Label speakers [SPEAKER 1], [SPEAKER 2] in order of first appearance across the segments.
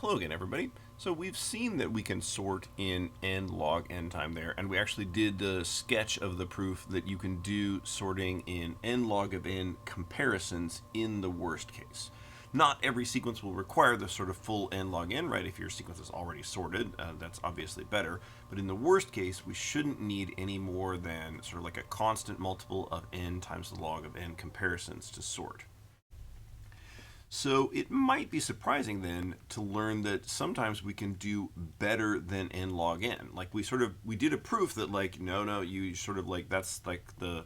[SPEAKER 1] Hello again, everybody. So we've seen that we can sort in n log n time there, and we actually did the sketch of the proof that you can do sorting in n log of n comparisons in the worst case. Not every sequence will require the sort of full n log n, right? If your sequence is already sorted, that's obviously better. But in the worst case, we shouldn't need any more than sort of like a constant multiple of n times the log of n comparisons to sort. So it might be surprising then to learn that sometimes we can do better than n log n. Like we did a proof that like no you sort of like that's the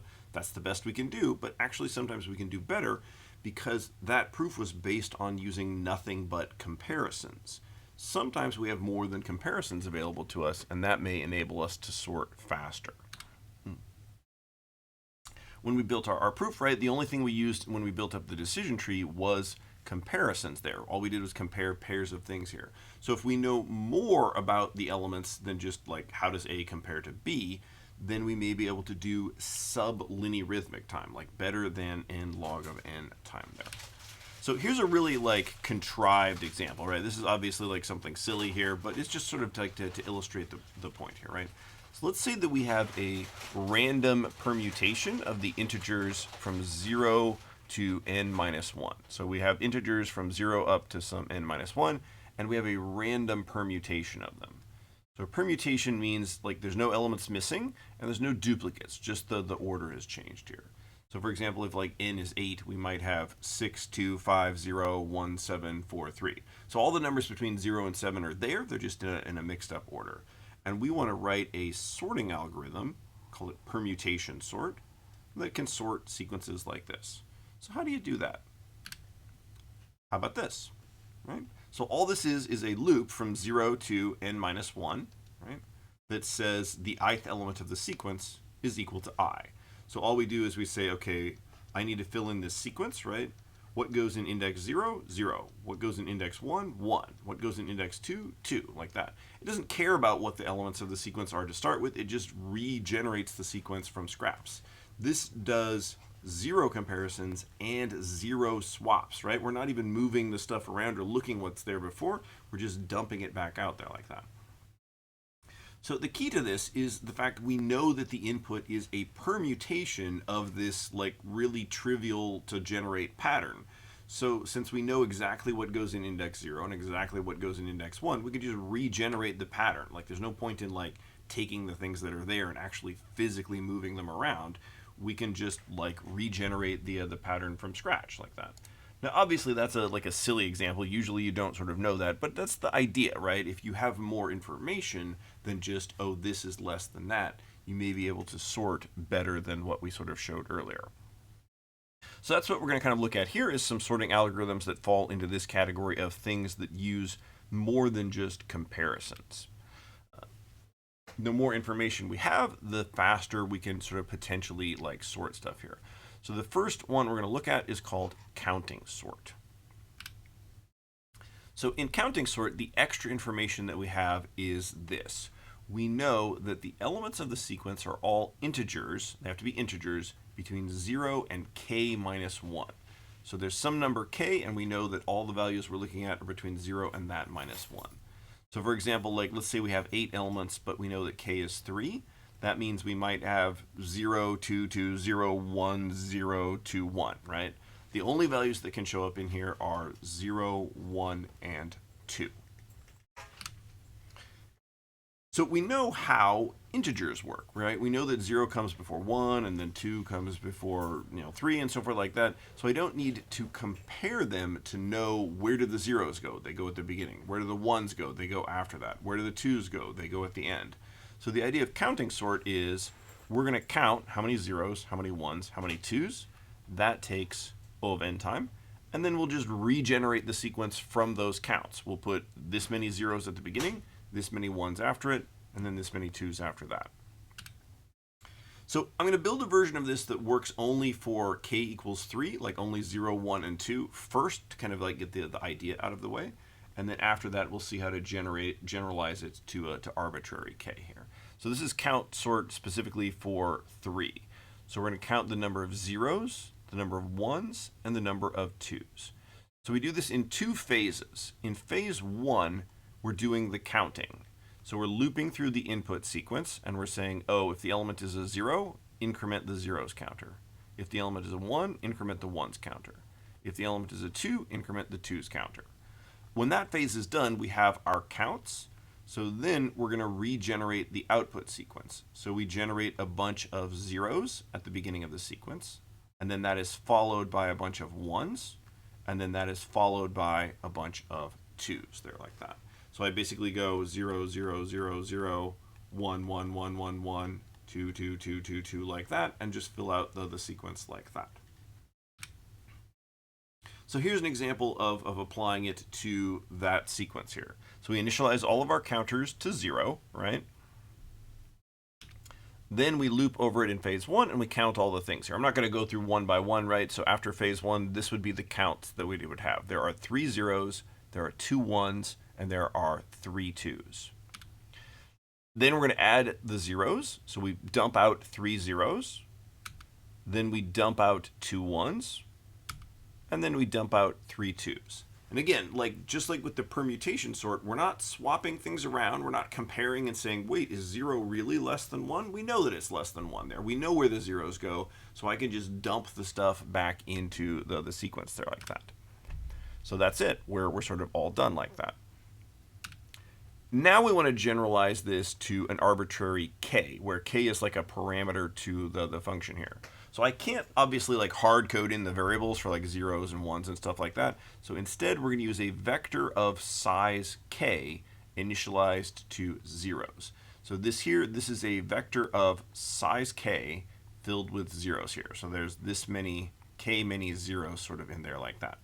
[SPEAKER 1] best we can do, but actually sometimes we can do better because that proof was based on using nothing but comparisons. Sometimes we have more than comparisons available to us, and that may enable us to sort faster. When we built our proof, right, the only thing we used when we built up the decision tree was comparisons there. All we did was compare pairs of things here. So if we know more about the elements than just like how does A compare to B, then we may be able to do sublinearithmic time, like better than n log of n time there. So here's a really like contrived example, right? This is obviously like something silly here, but it's just sort of like to illustrate the point here, right? So let's say that we have a random permutation of the integers from 0 to n minus 1. So we have integers from 0 up to some n minus 1, and we have a random permutation of them. So permutation means like there's no elements missing, and there's no duplicates, just the order has changed here. So for example, if like n is 8, we might have 6, 2, 5, 0, 1, 7, 4, 3. So all the numbers between 0 and 7 are there, they're just in a mixed up order. And we want to write a sorting algorithm, call it permutation sort, that can sort sequences like this. So how do you do that? How about this, right? So all this is a loop from 0 to n minus 1, right, that says the ith element of the sequence is equal to I. So all we do is we say, okay, I need to fill in this sequence, right? What goes in index 0? 0. What goes in index 1? 1. What goes in index 2? 2, like that. It doesn't care about what the elements of the sequence are to start with. It just regenerates the sequence from scraps. This does 0 comparisons and 0 swaps, right? We're not even moving the stuff around or looking what's there before. We're just dumping it back out there like that. So the key to this is the fact we know that the input is a permutation of this like really trivial to generate pattern. So since we know exactly what goes in index 0 and exactly what goes in index 1, we can just regenerate the pattern. Like there's no point in like taking the things that are there and actually physically moving them around. We can just like regenerate the pattern from scratch like that. Now, obviously, that's like a silly example. Usually, you don't sort of know that, but that's the idea, right? If you have more information than just, oh, this is less than that, you may be able to sort better than what we sort of showed earlier. So that's what we're going to kind of look at here is some sorting algorithms that fall into this category of things that use more than just comparisons. The more information we have, the faster we can sort of potentially like sort stuff here. So the first one we're going to look at is called counting sort. So in counting sort, the extra information that we have is this. We know that the elements of the sequence are all integers. They have to be integers between 0 and k minus 1. So there's some number k, and we know that all the values we're looking at are between 0 and that minus 1. So for example, like let's say we have 8 elements, but we know that k is 3. That means we might have 0, 2, 2, 0, 1, 0, 2, 1, right? The only values that can show up in here are 0, 1, and 2. So we know how integers work, right? We know that 0 comes before 1, and then 2 comes before 3, and so forth like that. So I don't need to compare them to know where do the zeros go. They go at the beginning. Where do the 1s go? They go after that. Where do the 2s go? They go at the end. So the idea of counting sort is we're going to count how many zeros, how many 1s, how many 2s. That takes O of n time. And then we'll just regenerate the sequence from those counts. We'll put this many zeros at the beginning, this many 1s after it, and then this many 2s after that. So I'm going to build a version of this that works only for k equals 3, like only 0, 1, and 2 first to kind of like get the idea out of the way. And then after that, we'll see how to generalize it to arbitrary k here. So this is count sort specifically for 3. So we're going to count the number of zeros, the number of 1s, and the number of 2s. So we do this in two phases. In phase one, we're doing the counting. So we're looping through the input sequence, and we're saying, oh, if the element is a 0, increment the zeros counter. If the element is a 1, increment the 1's counter. If the element is a 2, increment the 2's counter. When that phase is done, we have our counts. So then we're going to regenerate the output sequence. So we generate a bunch of zeros at the beginning of the sequence, and then that is followed by a bunch of 1's, and then that is followed by a bunch of 2's there like that. So I basically go 0, 0, 0, 0, 1, 1, 1, 1, 1, 2, 2, 2, 2, 2 like that, and just fill out the sequence like that. So here's an example of applying it to that sequence here. So we initialize all of our counters to 0, right? Then we loop over it in phase one and we count all the things here. I'm not going to go through one by one, right? So after phase one, this would be the counts that we would have. There are 3 zeros, there are 2 1's, and there are 3 2's. Then we're going to add the zeros. So we dump out 3 zeros. Then we dump out 2 1's. And then we dump out 3 2's. And again, just like with the permutation sort, we're not swapping things around. We're not comparing and saying, wait, is 0 really less than 1? We know that it's less than 1 there. We know where the zeros go, so I can just dump the stuff back into the sequence there like that. So that's it. We're sort of all done like that. Now we want to generalize this to an arbitrary k, where k is like a parameter to the function here. So I can't obviously hard code in the variables for zeros and ones and stuff like that. So instead we're going to use a vector of size k initialized to zeros. So this is a vector of size k filled with zeros here. So there's this many k many zeros sort of in there like that.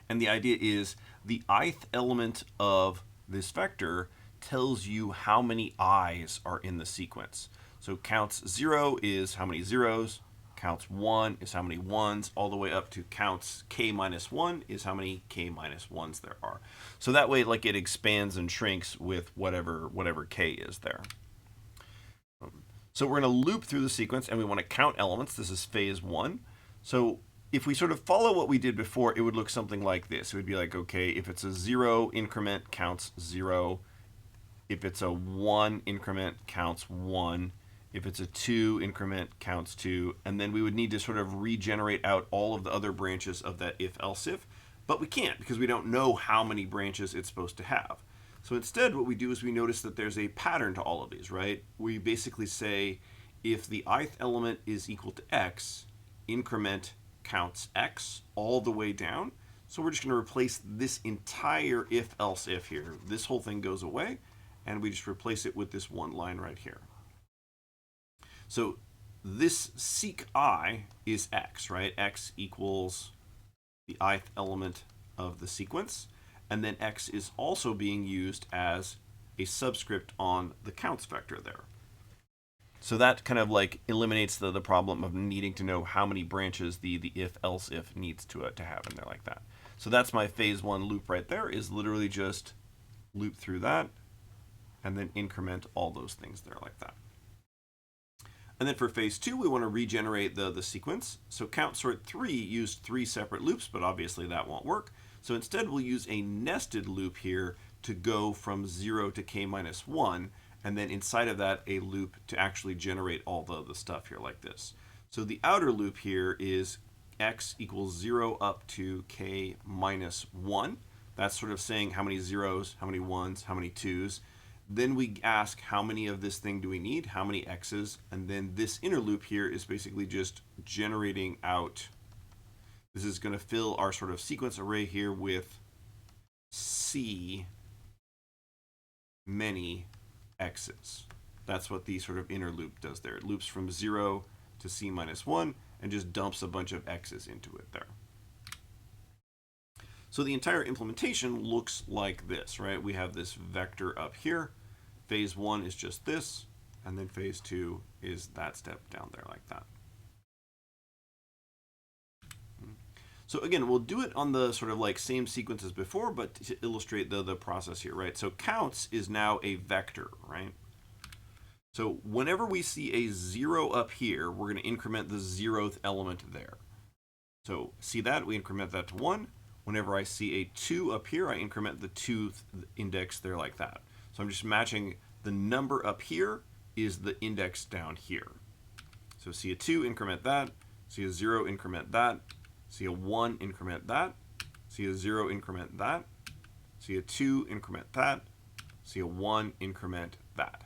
[SPEAKER 1] And the idea is the ith element of this vector tells you how many i's are in the sequence. So counts 0 is how many zeros, counts 1 is how many 1's, all the way up to counts k minus 1 is how many k minus 1's there are. So that way it expands and shrinks with whatever k is there. So we're going to loop through the sequence and we want to count elements. This is phase 1. So if we sort of follow what we did before, it would look something like this. It would be okay, if it's a 0 increment, counts 0. If it's a 1 increment, counts 1. If it's a 2 increment, counts 2. And then we would need to sort of regenerate out all of the other branches of that if-else if. But we can't because we don't know how many branches it's supposed to have. So instead, what we do is we notice that there's a pattern to all of these, right? We basically say if the ith element is equal to x, increment counts x all the way down. So we're just going to replace this entire if-else if here. This whole thing goes away, and we just replace it with this one line right here. So this seek I is x, right? X equals the ith element of the sequence, and then x is also being used as a subscript on the counts vector there. So that kind of eliminates the problem of needing to know how many branches the if-else if needs to have in there like that. So that's my phase 1 loop right there, is literally just loop through that and then increment all those things there like that. And then for phase 2, we want to regenerate the sequence. So count sort 3 used 3 separate loops, but obviously that won't work. So instead we'll use a nested loop here to go from 0 to k minus 1, and then inside of that a loop to actually generate all the stuff here like this. So the outer loop here is x equals 0 up to k minus 1. That's sort of saying how many zeros, how many 1's, how many 2's. Then we ask how many of this thing do we need, how many x's, and then this inner loop here is basically just generating out. This is going to fill our sort of sequence array here with c many x's. That's what the sort of inner loop does there. It loops from 0 to c minus 1 and just dumps a bunch of x's into it there. So the entire implementation looks like this, right? We have this vector up here. Phase 1 is just this, and then phase 2 is that step down there like that. So again, we'll do it on the sort of same sequence as before, but to illustrate the process here, right? So counts is now a vector, right? So whenever we see a 0 up here, we're going to increment the 0th element there. So see that? We increment that to 1. Whenever I see a 2 up here, I increment the 2 index there like that. So I'm just matching the number up here is the index down here. So see a 2, increment that. See a 0, increment that. See a 1, increment that. See a 0, increment that. See a 2, increment that. See a 1, increment that.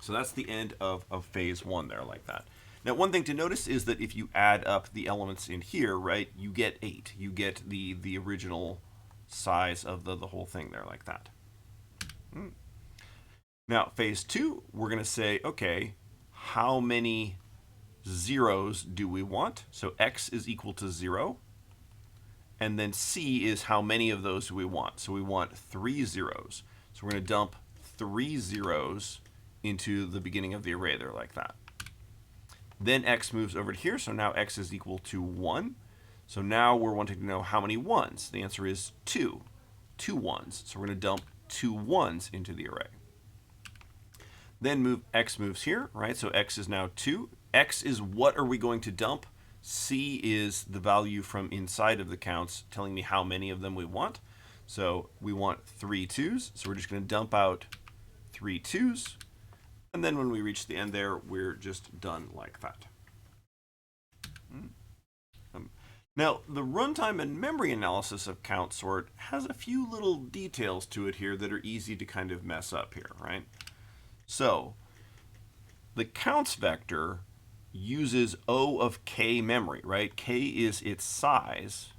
[SPEAKER 1] So that's the end of phase 1 there like that. Now, one thing to notice is that if you add up the elements in here, right, you get 8. You get the original size of the whole thing there like that. Now, phase 2, we're going to say, okay, how many zeros do we want? So x is equal to 0. And then c is how many of those do we want? So we want 3 zeros. So we're going to dump 3 zeros into the beginning of the array there like that. Then x moves over to here, so now x is equal to 1. So now we're wanting to know how many ones. The answer is 2. 2 ones. So we're going to dump 2 ones into the array. Then x moves here, right? So x is now 2. X is what are we going to dump? C is the value from inside of the counts telling me how many of them we want. So we want 3 2s. So we're just going to dump out 3 2s. And then when we reach the end there, we're just done like that. Now, the runtime and memory analysis of count sort has a few little details to it here that are easy to kind of mess up here, right? So the counts vector uses O of k memory, right? K is its size.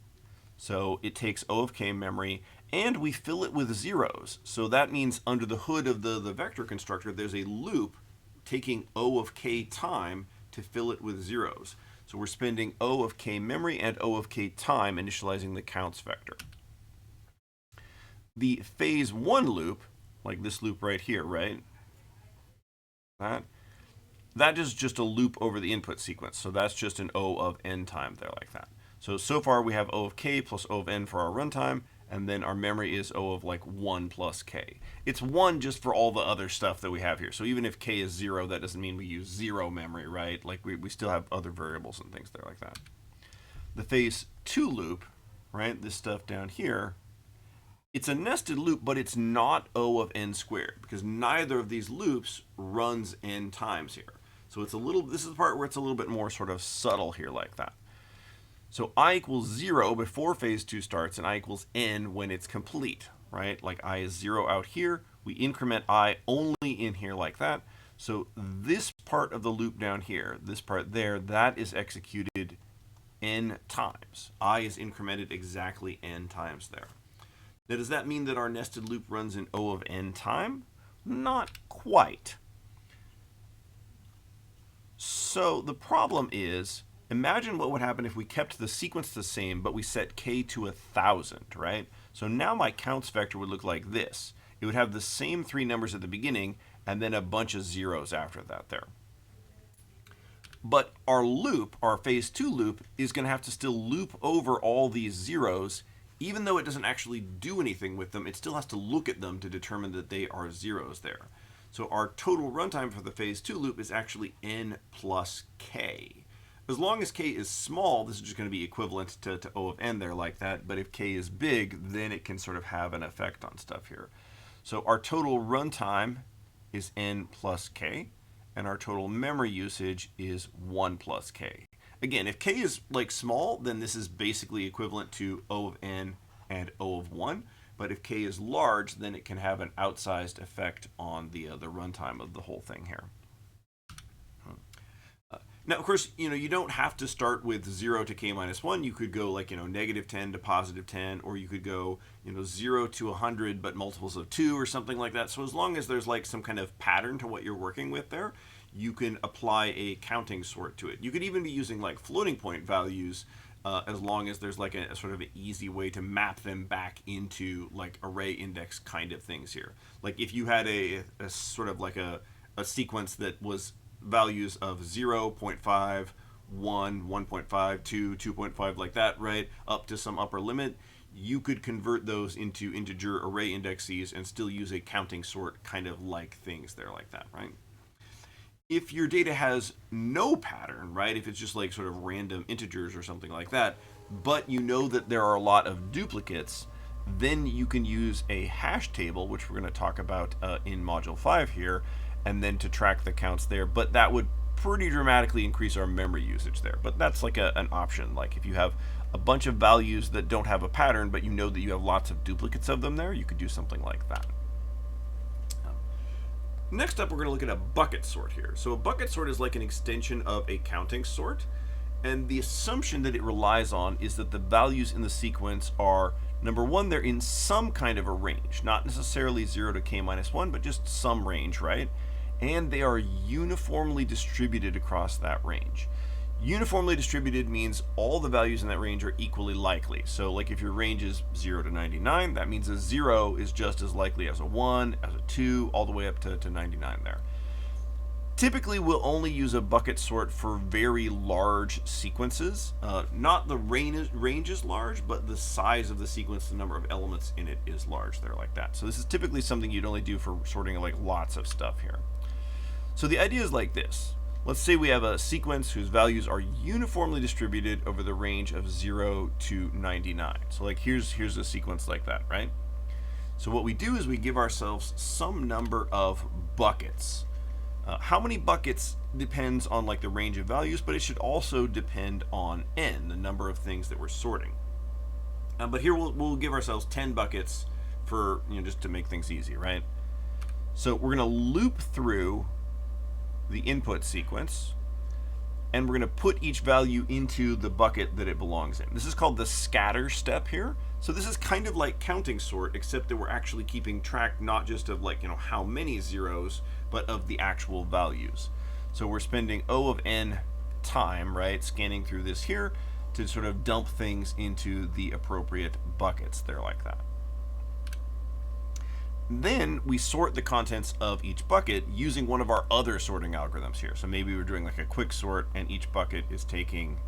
[SPEAKER 1] So it takes O of k memory, and we fill it with zeros. So that means under the hood of the vector constructor, there's a loop taking O of k time to fill it with zeros. So we're spending O of k memory and O of k time initializing the counts vector. The phase 1 loop, like this loop right here, right? That is just a loop over the input sequence. So that's just an O of n time there like that. So far we have O of k plus O of n for our runtime, and then our memory is O of like 1 plus k. It's 1 just for all the other stuff that we have here. So even if k is 0, that doesn't mean we use 0 memory, right? Like we still have other variables and things there like that. The phase 2 loop, right, this stuff down here, it's a nested loop, but it's not O of n squared, because neither of these loops runs n times here. So it's this is the part where it's a little bit more sort of subtle here like that. So I equals 0 before phase 2 starts, and I equals n when it's complete, right? Like I is 0 out here. We increment I only in here like that. So this part of the loop down here, this part there, that is executed n times. I is incremented exactly n times there. Now, does that mean that our nested loop runs in O of n time? Not quite. So the problem is, imagine what would happen if we kept the sequence the same, but we set k to 1,000, right? So now my counts vector would look like this. It would have the same 3 numbers at the beginning, and then a bunch of zeros after that there. But our loop, our phase 2 loop, is going to have to still loop over all these zeros. Even though it doesn't actually do anything with them, it still has to look at them to determine that they are zeros there. So our total runtime for the phase 2 loop is actually n plus k. As long as k is small, this is just going to be equivalent to O of n there like that. But if k is big, then it can sort of have an effect on stuff here. So our total runtime is n plus k, and our total memory usage is 1 plus k. Again, if k is like small, then this is basically equivalent to O of n and O of 1. But if k is large, then it can have an outsized effect on the runtime of the whole thing here. Now, of course, you don't have to start with 0 to k minus 1. You could go like, negative 10 to positive 10, or you could go, 0 to 100, but multiples of 2 or something like that. So as long as there's like some kind of pattern to what you're working with there, you can apply a counting sort to it. You could even be using like floating point values as long as there's like a sort of an easy way to map them back into like array index kind of things here. Like if you had a sort of like a sequence that was values of 0, 0.5, 1, 1.5, 2, 2.5 like that, right, up to some upper limit, you could convert those into integer array indexes and still use a counting sort kind of like things there like that, right? If your data has no pattern, right, if it's just like sort of random integers or something like that, but you know that there are a lot of duplicates, then you can use a hash table, which we're going to talk about in Module 5 here, and then to track the counts there. But that would pretty dramatically increase our memory usage there. But that's like an option. Like if you have a bunch of values that don't have a pattern, but you know that you have lots of duplicates of them there, you could do something like that. Next up, we're going to look at a bucket sort here. So a bucket sort is like an extension of a counting sort. And the assumption that it relies on is that the values in the sequence are, number one, they're in some kind of a range, not necessarily 0 to k minus 1, but just some range, right? And they are uniformly distributed across that range. Uniformly distributed means all the values in that range are equally likely. So like if your range is 0 to 99, that means a 0 is just as likely as a 1, as a 2, all the way up to 99 there. Typically, we'll only use a bucket sort for very large sequences. Not the range is large, but the size of the sequence, the number of elements in it is large there like that. So this is typically something you'd only do for sorting like lots of stuff here. So the idea is like this. Let's say we have a sequence whose values are uniformly distributed over the range of 0 to 99. So like here's a sequence like that, right? So what we do is we give ourselves some number of buckets. How many buckets depends on like the range of values, but it should also depend on n, the number of things that we're sorting. But here we'll give ourselves 10 buckets for, just to make things easy, right? So we're going to loop through the input sequence, and we're going to put each value into the bucket that it belongs in. This is called the scatter step here. So this is kind of like counting sort, except that we're actually keeping track not just of like, how many zeros, but of the actual values. So we're spending O of n time, right, scanning through this here to sort of dump things into the appropriate buckets there like that. Then we sort the contents of each bucket using one of our other sorting algorithms here. So maybe we're doing like a quick sort and each bucket is taking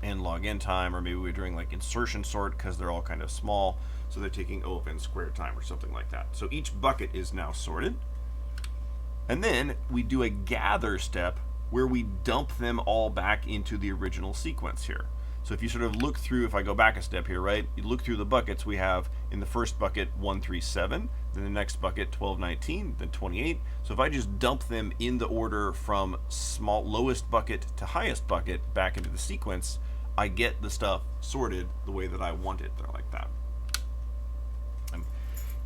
[SPEAKER 1] n log n time, or maybe we're doing like insertion sort because they're all kind of small, so they're taking O of n squared time or something like that. So each bucket is now sorted. And then we do a gather step where we dump them all back into the original sequence here. So if you sort of look through, if I go back a step here, right, you look through the buckets, we have in the first bucket 137, then the next bucket 1219, then 28. So if I just dump them in the order from lowest bucket to highest bucket back into the sequence, I get the stuff sorted the way that I want it there like that.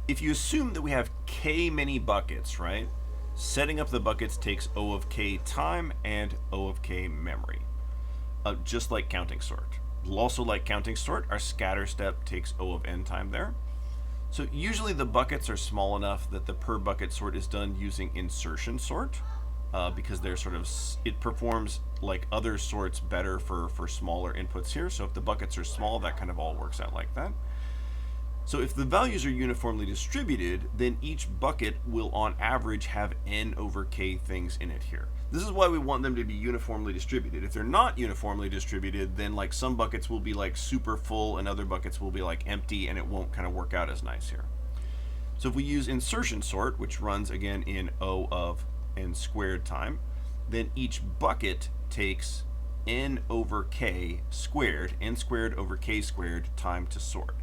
[SPEAKER 1] If you assume that we have k many buckets, right, setting up the buckets takes O of k time and O of k memory. Just like counting sort. Also like counting sort, our scatter step takes O of n time there. So usually the buckets are small enough that the per bucket sort is done using insertion sort, because they're sort of, it performs like other sorts better for smaller inputs here. So if the buckets are small, that kind of all works out like that. So if the values are uniformly distributed, then each bucket will on average have n over k things in it here. This is why we want them to be uniformly distributed. If they're not uniformly distributed, then like some buckets will be like super full and other buckets will be like empty, and it won't kind of work out as nice here. So if we use insertion sort, which runs again in O of n squared time, then each bucket takes n over k squared, n squared over k squared time to sort.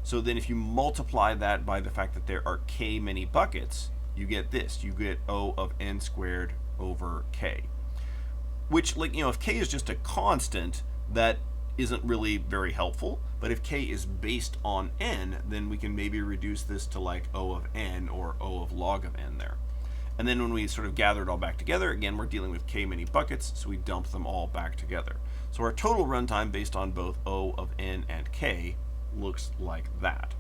[SPEAKER 1] So then if you multiply that by the fact that there are k many buckets, you get this. You get O of n squared over k. Which, like, if k is just a constant, that isn't really very helpful. But if k is based on n, then we can maybe reduce this to like O of n or O of log of n there. And then when we sort of gather it all back together, again, we're dealing with k many buckets, so we dump them all back together. So our total runtime based on both O of n and k looks like that.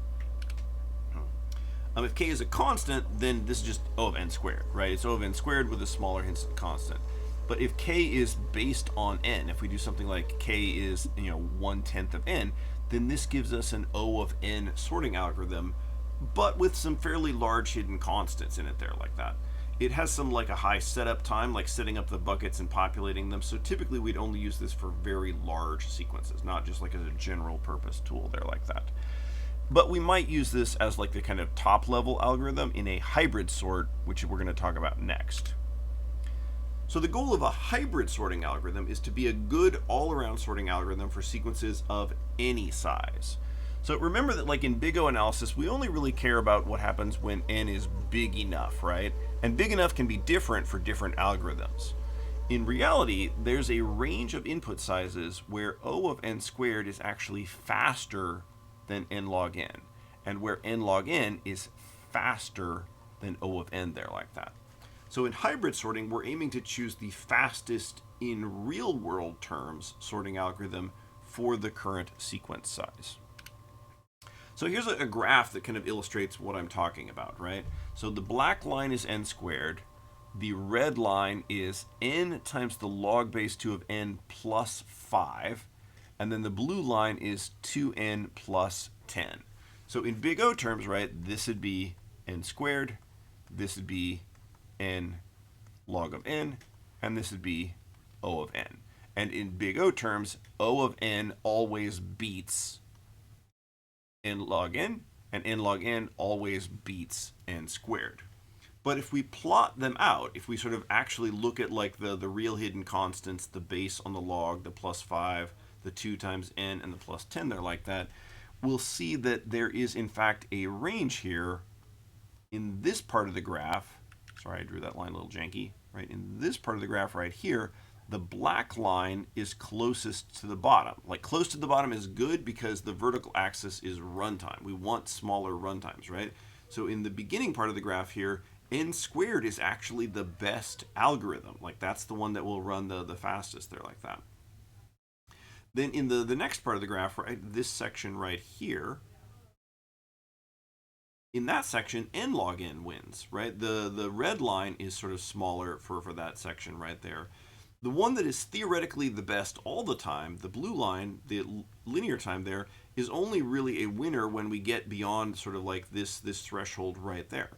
[SPEAKER 1] If k is a constant, then this is just O of n squared, right? It's O of n squared with a smaller constant. But if k is based on n, if we do something like k is 1/10 of n, then this gives us an O of n sorting algorithm, but with some fairly large hidden constants in it there like that. It has some like a high setup time, like setting up the buckets and populating them. So typically we'd only use this for very large sequences, not just like as a general purpose tool there like that. But we might use this as like the kind of top level algorithm in a hybrid sort, which we're going to talk about next. So the goal of a hybrid sorting algorithm is to be a good all-around sorting algorithm for sequences of any size. So remember that like in big O analysis, we only really care about what happens when n is big enough, right? And big enough can be different for different algorithms. In reality, there's a range of input sizes where O of n squared is actually faster than n log n, and where n log n is faster than O of n there, like that. So in hybrid sorting, we're aiming to choose the fastest in real world terms sorting algorithm for the current sequence size. So here's a graph that kind of illustrates what I'm talking about, right? So the black line is n squared, the red line is n times the log base 2 of n plus 5, and then the blue line is 2n plus 10. So in big O terms, right, this would be n squared, this would be n log of n, and this would be O of n. And in big O terms, O of n always beats n log n, and n log n always beats n squared. But if we plot them out, if we sort of actually look at like the real hidden constants, the base on the log, the plus 5, the 2 times n, and the plus 10 there like that, we'll see that there is in fact a range here in this part of the graph. Sorry, I drew that line a little janky. Right, in this part of the graph right here, the black line is closest to the bottom. Like close to the bottom is good because the vertical axis is runtime. We want smaller runtimes, right? So in the beginning part of the graph here, n squared is actually the best algorithm. Like that's the one that will run the fastest there like that. Then in the next part of the graph, right, this section right here, in that section, n log n wins, right? The red line is sort of smaller for that section right there. The one that is theoretically the best all the time, the blue line, the linear time there, is only really a winner when we get beyond sort of like this threshold right there.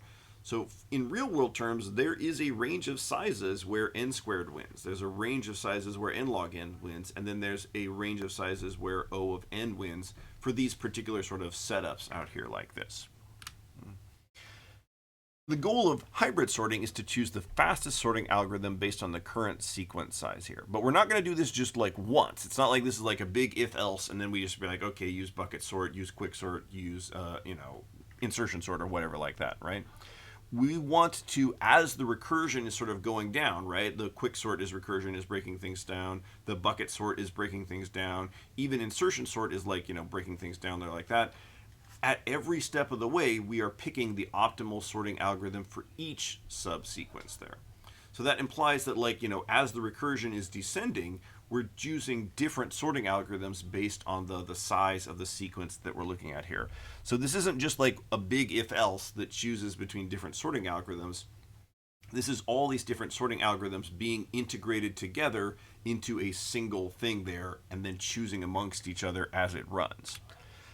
[SPEAKER 1] So in real world terms, there is a range of sizes where n squared wins. There's a range of sizes where n log n wins, and then there's a range of sizes where O of n wins for these particular sort of setups out here like this. The goal of hybrid sorting is to choose the fastest sorting algorithm based on the current sequence size here. But we're not going to do this just like once. It's not like this is like a big if-else, and then we just be like, okay, use bucket sort, use quick sort, use insertion sort or whatever like that, right? We want to, as the recursion is sort of going down, right? The quick sort is recursion is breaking things down. The bucket sort is breaking things down. Even insertion sort is like, breaking things down there like that. At every step of the way, we are picking the optimal sorting algorithm for each subsequence there. So that implies that, like, as the recursion is descending, we're choosing different sorting algorithms based on the size of the sequence that we're looking at here. So this isn't just like a big if-else that chooses between different sorting algorithms. This is all these different sorting algorithms being integrated together into a single thing there, and then choosing amongst each other as it runs.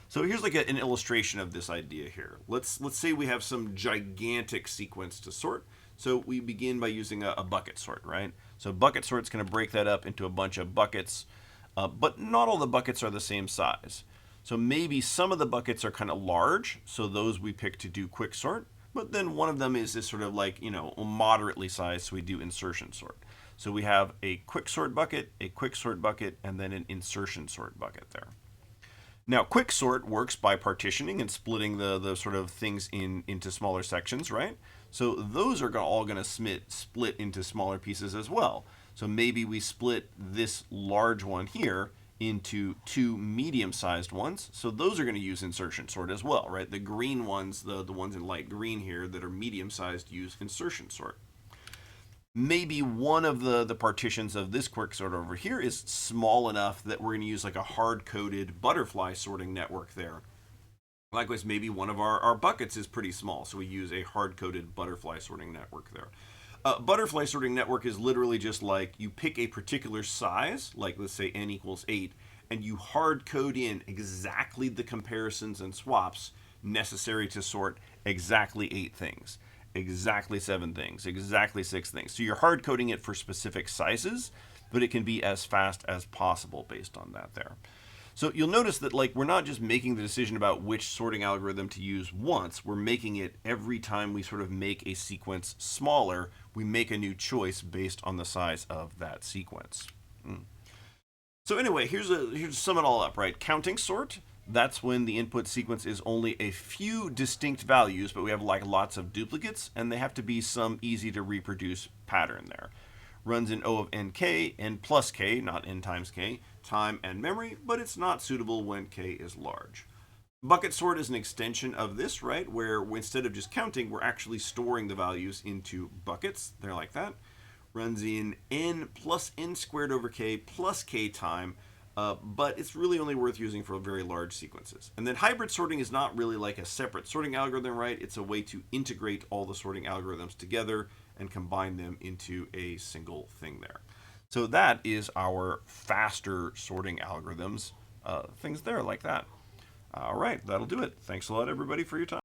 [SPEAKER 1] So here's like an illustration of this idea here. Let's say we have some gigantic sequence to sort. So we begin by using a bucket sort, right? So bucket sort's going to break that up into a bunch of buckets, but not all the buckets are the same size. So maybe some of the buckets are kind of large, so those we pick to do quick sort, but then one of them is this sort of like, moderately sized, so we do insertion sort. So we have a quick sort bucket, a quick sort bucket, and then an insertion sort bucket there. Now, quick sort works by partitioning and splitting the sort of things into smaller sections, right? So those are all going to split into smaller pieces as well. So maybe we split this large one here into two medium-sized ones. So those are going to use insertion sort as well, right? The green ones, the ones in light green here that are medium-sized, use insertion sort. Maybe one of the partitions of this quick sort over here is small enough that we're going to use like a hard-coded butterfly sorting network there. Likewise, maybe one of our buckets is pretty small, so we use a hard-coded butterfly sorting network there. Butterfly sorting network is literally just like you pick a particular size, like let's say n equals 8, and you hard code in exactly the comparisons and swaps necessary to sort exactly 8 things. Exactly 7 things, exactly 6 things. So you're hard coding it for specific sizes, but it can be as fast as possible based on that there. So you'll notice that like we're not just making the decision about which sorting algorithm to use once, we're making it every time we sort of make a sequence smaller, we make a new choice based on the size of that sequence. So anyway, here's to sum it all up, right? Counting sort, that's when the input sequence is only a few distinct values, but we have like lots of duplicates, and they have to be some easy to reproduce pattern there. Runs in O of nk, n plus k, not n times k, time and memory, but it's not suitable when k is large. Bucket sort is an extension of this, right? Where instead of just counting, we're actually storing the values into buckets. They're like that. Runs in n plus n squared over k plus k time, but it's really only worth using for very large sequences. And then hybrid sorting is not really like a separate sorting algorithm, right? It's a way to integrate all the sorting algorithms together and combine them into a single thing there. So that is our faster sorting algorithms, things there like that. All right, that'll do it. Thanks a lot, everybody, for your time.